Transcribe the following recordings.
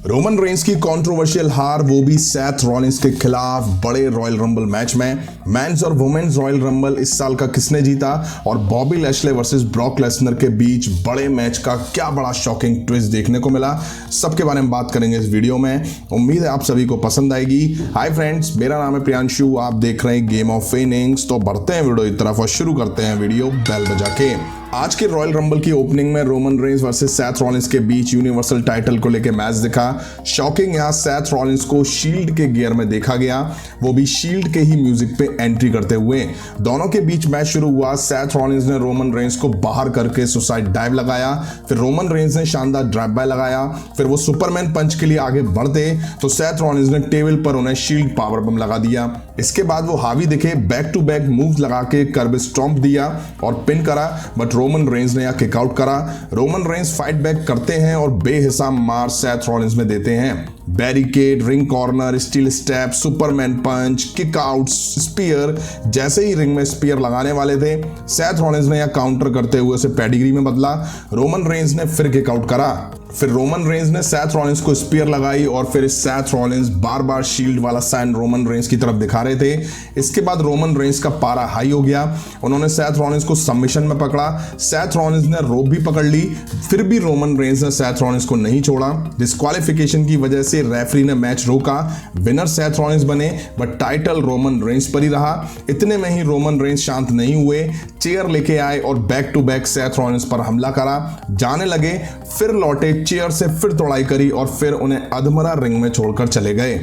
Roman Reigns की controversial हार, वो भी सेथ रॉलिंस के खिलाफ बड़े रॉयल रंबल मैच में। मेंस और वुमेन्स रॉयल रंबल इस साल का किसने जीता, और बॉबी लैशले वर्सेस ब्रॉक लेसनर के बीच बड़े मैच का क्या बड़ा शॉकिंग ट्विस्ट देखने को मिला, सबके बारे में बात करेंगे इस वीडियो में। उम्मीद है आप सभी को पसंद आएगी। हाय फ्रेंड्स, मेरा नाम है प्रियांशु, आप देख रहे हैं गेम ऑफ इनिंग्स। तो बढ़ते हैं वीडियो की तरफ और शुरू करते हैं वीडियो बेल बजा के। आज के रॉयल रंबल की ओपनिंग में Roman Reigns versus Seth Rollins के बीच यूनिवर्सल टाइटल को लेकर मैच दिखा। शॉकिंग, यहां सेथ रॉलिंस को शील्ड के गियर में देखा गया, वो भी शील्ड के ही म्यूजिक पे एंट्री करते हुए। दोनों के बीच मैच शुरू हुआ। सेथ रॉलिंस ने रोमन रेंस को बाहर करके सुसाइड डाइव लगाया, फिर रोमन रेंस ने शानदार ड्राइव बाय लगाया, फिर वो सुपरमैन पंच के लिए आगे बढ़ते तो सेथ रॉलिंस ने टेबल पर उन्हें शील्ड पावर बम लगा दिया। इसके बाद वो हावी दिखे, बैक टू बैक मूव लगा के कर्ब स्टॉम्प दिया और पिन करा, बट रोमन रेंस ने यहां किकआउट करा। रोमन रेंस फाइट बैक करते हैं और बेहिसाब मार सेथ रॉलिंस में देते हैं। Barricade, ring corner, steel step, Superman punch, kickout, spear. जैसे ही रिंग में स्पीयर लगाने वाले थे, सेथ रॉलिंस ने यह काउंटर करते हुए उसे पेडिग्री में बदला। रोमन रेंस ने फिर किकआउट करा, फिर रोमन रेंस ने सेथ रॉलिंस को स्पीयर लगाई और फिर सेथ रॉलिंस बार बार शील्ड वाला साइन रोमन रेंस की तरफ दिखा रहे थे। इसके बाद रोमन रेंस का पारा हाई हो गया, उन्होंने सेथ रॉलिंस को सबमिशन में पकड़ा। सेथ रॉलिंस ने रोप भी पकड़ ली, फिर भी रोमन रेंस ने सेथ रॉलिंस को नहीं छोड़ा। डिस्क्वालिफिकेशन की वजह से रेफरी ने मैच रोका, विनर सेथ रॉलिंस बने, बट टाइटल रोमन रेंस पर ही रहा। इतने में ही रोमन रेंस शांत नहीं हुए, चेयर लेके आए और back to back Seth Rollins पर हमला करा, जाने लगे, फिर लौटे, चेयर से फिर तोड़ाई करी और फिर उन्हें अधमरा रिंग में छोड़कर चले गए।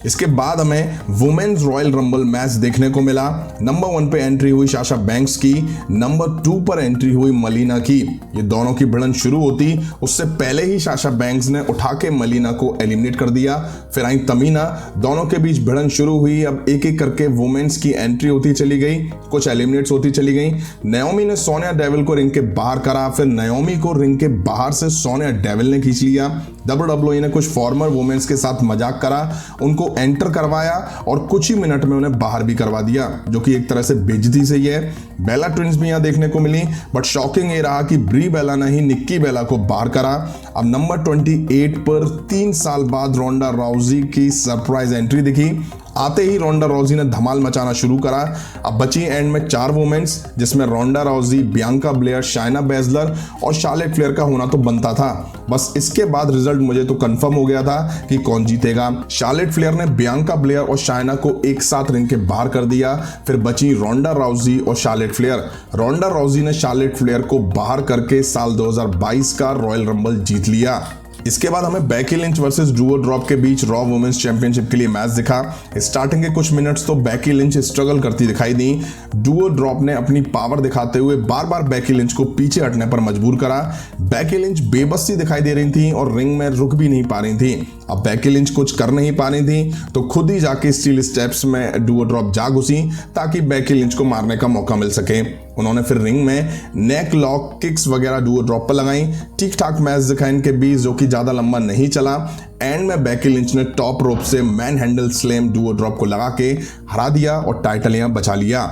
इसके बाद हमें वुमेन्स रॉयल रंबल मैच देखने को मिला। नंबर 1 पे एंट्री हुई साशा बैंक्स की, नंबर 2 पर एंट्री हुई मलीना की। ये दोनों की भिड़न शुरू होती उससे पहले ही साशा बैंक्स ने उठा के मलीना को एलिमिनेट कर दिया। फिर आई तमीना, दोनों के बीच भिड़न शुरू हुई। अब एक एक करके वुमेन्स की एंट्री होती चली गई, कुछ एलिमिनेट्स होती चली गई। नाओमी ने सोनिया डेविल को रिंग के बाहर करा, फिर नाओमी को रिंग के बाहर से सोनिया डेविल ने खींच लिया। WWE ने कुछ फॉर्मर वुमेन्स के साथ मजाक करा, उनको एंटर करवाया और कुछ ही मिनट में उन्हें बाहर भी करवा दिया, जो कि एक तरह से बेइज्जती से ही है। बेला ट्विंस भी यहां देखने को मिली, बट शॉकिंग ये रहा कि ब्री बेला ने ही निक्की बेला को बाहर करा। अब नंबर 28 पर 3 साल बाद रोंडा राउजी की सरप्राइज एंट्री दिखी। आते ही रोंडा राउजी ने धमाल मचाना शुरू करा। अब बची एंड में 4 वुमेन्स, जिसमें Ronda Rousey, Bianca Belair, Shayna Baszler और शार्लेट फ्लेयर का होना तो बनता था। बस इसके बाद रिजल्ट मुझे तो कंफर्म हो गया था कि कौन जीतेगा। शार्लेट फ्लेयर ने बियांका ब्लेयर और शाइना को एक साथ रिंग के बाहर कर दिया। फिर बची रोंडा राउजी और शार्लेट फ्लेयर। रोंडा राउजी ने शार्लेट फ्लेयर को बाहर करके साल 2022 का रॉयल रंबल जीत लिया। इसके बाद हमें Becky Lynch versus Duo drop के बीच रॉ वुमेन्स चैंपियनशिप के लिए मैच दिखा। स्टार्टिंग के कुछ मिनट्स तो बेकी लिंच स्ट्रगल करती दिखाई दी। डुओ ड्रॉप ने अपनी पावर दिखाते हुए बार बार बेकी लिंच को पीछे हटने पर मजबूर करा। बेकी लिंच बेबस सी दिखाई दे रही थी और रिंग में रुक भी नहीं पा रही थी। अब बेकी लिंच कुछ कर नहीं पा रही थी तो खुद ही जाके स्टील स्टेप्स में डुओ ड्रॉप जा घुसी ताकि बेकी लिंच को मारने का मौका मिल सके। उन्होंने फिर रिंग में नेक लॉक, किक्स वगैरह डुओ ड्रॉप पर लगाई। ठीक ठाक मैच दिखा इनके बीच, जो कि ज्यादा लंबा नहीं चला। एंड में बेकी लिंच ने टॉप रोप से man handle slam Duo drop को लगा के हरा दिया और टाइटल यहां बचा लिया।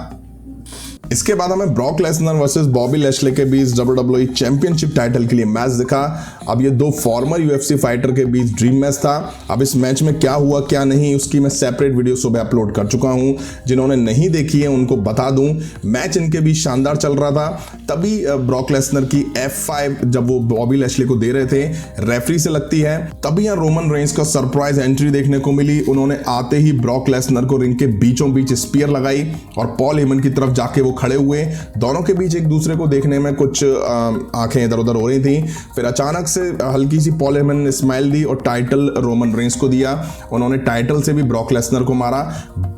इसके बाद हमें ब्रॉक लेसनर वर्सेस बॉबी लैशले के बीच WWE चैंपियनशिप टाइटल के लिए मैच दिखा। अब ये 2 फॉर्मर UFC फाइटर के बीच ड्रीम मैच था। अब इस मैच में क्या हुआ क्या नहीं, उसकी मैं सेपरेट वीडियो सुबह अपलोड कर चुका हूं। जिन्होंने नहीं देखी है उनको बता दूं, मैच इनके बीच शानदार चल रहा था। तभी ब्रॉक लेसनर की F5 जब वो बॉबी लैशले को दे रहे थे, रेफरी से लगती है, तभी यहां रोमन रेंस का सरप्राइज एंट्री देखने को मिली। उन्होंने आते ही ब्रॉक लेसनर को रिंग के बीचों बीच स्पीयर लगाई और पॉल हेमन की तरफ जाके वो खड़े हुए। दोनों के बीच एक दूसरे को देखने में कुछ आंखें इधर उधर हो रही थी। फिर अचानक से हल्की सी पॉल हेमन ने स्माइल दी और टाइटल रोमन रेंस को दिया। उन्होंने टाइटल से भी ब्रॉक लेसनर को मारा।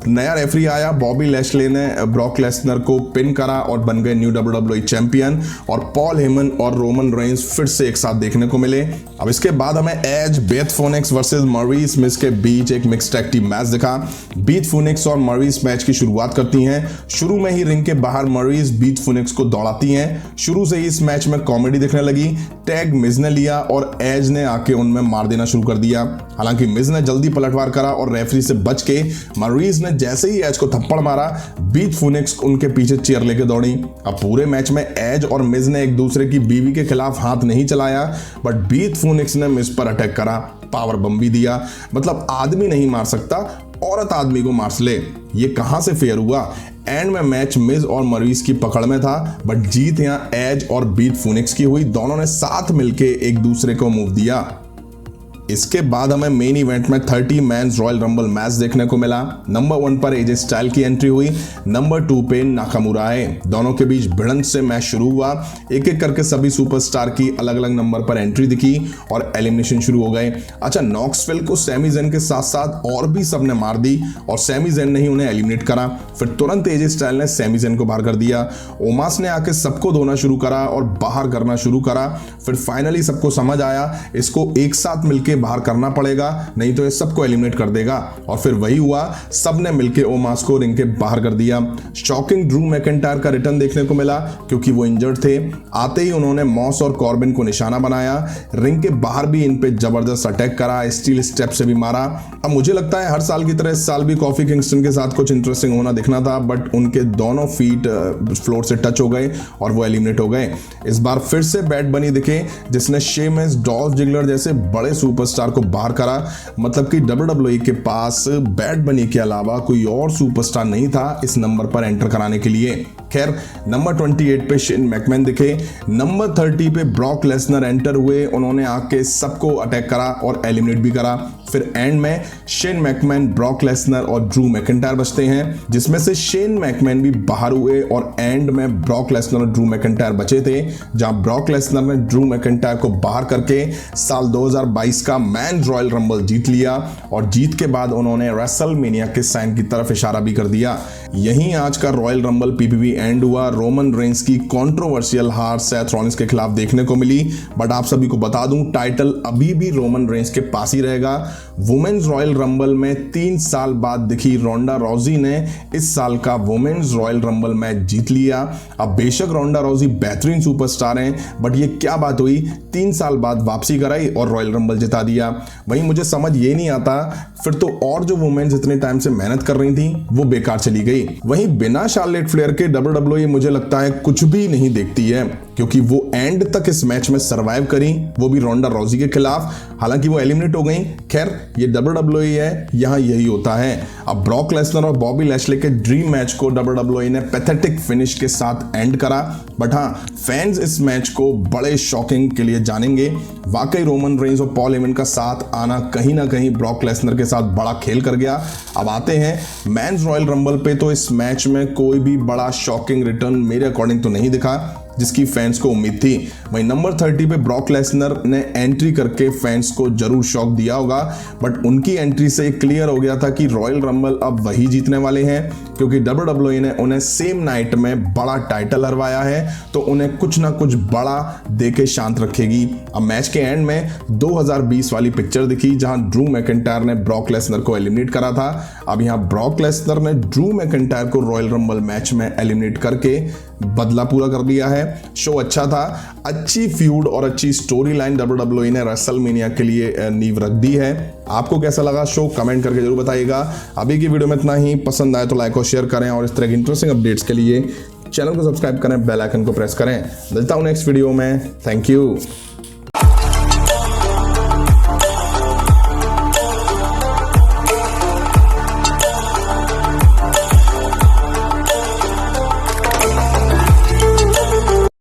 नया रेफरी आया, बॉबी लैशले ने ब्रॉक लेसनर को पिन करा और बन गए न्यू WWE चैंपियन। और पॉल हेमन और रोमन रेंस फिर से एक साथ देखने को मिले। अब इसके बाद हमें एज, बेथ फोनिक्स वर्सेस मरीज स्मिथ के बीच एक मिक्स्ड टैग टीम मैच दिखा। बेथ फोनिक्स और मरीज मैच की शुरुआत करती हैं। शुरू में ही रिंग के बाहर मरीज बेथ फोनिक्स को दौड़ाती हैं। शुरू से ही इस मैच में कॉमेडी दिखने लगी। टैग मिज ने लिया और एज ने आके उनमें मार देना शुरू कर दिया। हालांकि मिज ने जल्दी पलटवार करा और रेफरी से बच के मरीज ने जैसे ही एज को थप्पड़ मारा, बेथ फोनिक्स उनके पीछे चेयर लेके दौड़ी। अब पूरे मैच में एज और मिज ने एक दूसरे की बीवी के खिलाफ हाथ नहीं चलाया, बट बेथ फोनिक्स ने मिज पर अटैक करा। पावर बम भी दिया। मतलब आदमी नहीं मार सकता, औरत आदमी को मार ले। ये कहां से फेयर हुआ? एंड में मैच मिज और मरीज की पकड़ में था, बट जीत यहां एज और बीट फीनिक्स की हुई। दोनों ने साथ मिलके एक दूसरे को मूव दिया। इसके बाद हमें मेन इवेंट में 30 मैंस रॉयल रंबल मैच देखने को मिला। नंबर 1 पर एजे स्टाइल की एंट्री हुई, नंबर 2 पे नाकामुरा आए। दोनों के बीच भिड़ंत से मैच शुरू हुआ। एक एक करके सभी सुपरस्टार की अलग अलग नंबर पर एंट्री दिखी और एलिमिनेशन शुरू हो गए। अच्छा, नॉक्सविल को सैमी ज़ेन के साथ साथ और भी सबने मार दी और सैमी ज़ेन ने ही उन्हें एलिमिनेट करा। फिर तुरंत एजे स्टाइल ने सैमी ज़ेन को बाहर कर दिया। ओमास ने आके सबको धोना शुरू करा और बाहर करना शुरू करा। फिर फाइनली सबको समझ आया इसको एक साथ मिलकर बाहर करना पड़ेगा, नहीं तो ये सबको एलिमिनेट कर देगा। और फिर वही हुआ, सबने मिलकर ओमास को रिंग के बाहर कर दिया। शॉकिंग ड्रू मैकिंटायर का रिटर्न देखने को मिला क्योंकि वो इंजर्ड थे। आते ही उन्होंने मॉस और कॉर्बिन को निशाना बनाया। रिंग के बाहर भी इन पे जबरदस्त अटैक करा, स्टील स्टेप से भी मारा। अब मुझे लगता है हर साल की तरह इस साल भी कॉफी किंगस्टन के साथ कुछ इंटरेस्टिंग होना दिखना था, बट उनके दोनों फीट फ्लोर से टच हो गए और वो एलिमिनेट हो गए। इस बार फिर से बैड बनी दिखे जिसने शेमस, डॉल्फ जिगलर जैसे बड़े सुपरस्टार को बाहर करा। मतलब कि WWE के पास बैड बनी के अलावा कोई और सुपरस्टार नहीं था इस नंबर पर एंटर कराने के लिए। खैर, नंबर 28 पे शेन मैकमैन दिखे। नंबर 30 पे ब्रॉक लेसनर एंटर हुए। उन्होंने आके सबको अटैक करा और एलिमिनेट भी करा। फिर एंड में शेन मैकमैन, ब्रॉक लेसनर और ड्रू मैकिंटायर बचते हैं, जिसमें से शेन मैकमैन भी बाहर हुए और एंड में ब्रॉक लेसनर और ड्रू मैकिंटायर बचे थे, जहां ब्रॉक लेसनर ने ड्रू मैकिंटायर को बाहर करके साल 2022 का मैन रॉयल रंबल जीत लिया। और जीत के बाद उन्होंने रेसलमेनिया के साइन की तरफ इशारा भी कर दिया। यहीं आज का रॉयल रंबल पीपीवी एंड हुआ। रोमन रेंस की कंट्रोवर्शियल हार सेथ रॉलिंस के खिलाफ देखने को मिली, बट आप सभी को बता दूं टाइटल अभी भी रोमन रेंस के पास ही रहेगा। वुमेन्स रॉयल रंबल में 3 साल बाद दिखी रोंडा रॉजी ने इस साल का वुमेन्स रॉयल रंबल मैच जीत लिया। अब बेशक रोंडा रॉजी बेहतरीन सुपरस्टार हैं, बट ये क्या बात हुई, 3 साल बाद वापसी कराई और रॉयल रंबल जिता दिया। वहीं मुझे समझ ये नहीं आता फिर तो और जो वुमेन्स इतने टाइम से मेहनत कर रही थी वो बेकार चली गई। वहीं बिना शार्लेट फ्लेयर के WWE मुझे लगता है कुछ भी नहीं देखती है, क्योंकि वो एंड तक इस मैच में सरवाइव करी, वो भी रोंडा रॉजी के खिलाफ। हालांकि वो एलिमिनेट हो गई। खैर, ये WWE है, यहां यही होता है। अब ब्रॉक लेसनर और बॉबी लैशले के ड्रीम मैच को WWE ने पैथेटिक फिनिश के साथ एंड करा, बट हाँ, फैंस इस मैच को बड़े शॉकिंग के लिए जानेंगे। वाकई रोमन रेंस और पॉल हेमन का साथ आना कहीं ना कहीं ब्रॉक लेसनर के साथ बड़ा खेल कर गया। अब आते हैं मेंस रॉयल रंबल पे, तो इस मैच में कोई भी बड़ा शॉकिंग रिटर्न मेरे अकॉर्डिंग तो नहीं दिखा जिसकी फैंस को उम्मीद थी। वहीं नंबर 30 पे ब्रॉक लेसनर ने एंट्री करके फैंस को जरूर शॉक दिया होगा, बट उनकी एंट्री से क्लियर हो गया था कि रॉयल रंबल अब वही जीतने वाले हैं, क्योंकि WWE ने उन्हें सेम नाइट में बड़ा टाइटल हरवाया है, तो उन्हें कुछ ना कुछ बड़ा देके शांत रखेगी। अब मैच के एंड में 2020 वाली पिक्चर दिखी जहां ड्रू मैकिंटायर ने ब्रॉक लेसनर को एलिमिनेट करा था। अब यहां ब्रॉक लेसनर ने ड्रू मैकिंटायर को रॉयल रंबल मैच में एलिमिनेट करके बदला पूरा कर लिया है। शो अच्छा था, अच्छी फ्यूड और अच्छी स्टोरी लाइन WWE ने रेसलमेनिया के लिए नींव रख दी है। आपको कैसा लगा शो, कमेंट करके जरूर बताइएगा। अभी की वीडियो में इतना ही। पसंद आए तो लाइक और शेयर करें और इस तरह की इंटरेस्टिंग अपडेट्स के लिए चैनल को सब्सक्राइब करें, बेल आइकन को प्रेस करें। मिलता हूं नेक्स्ट वीडियो में। Thank you.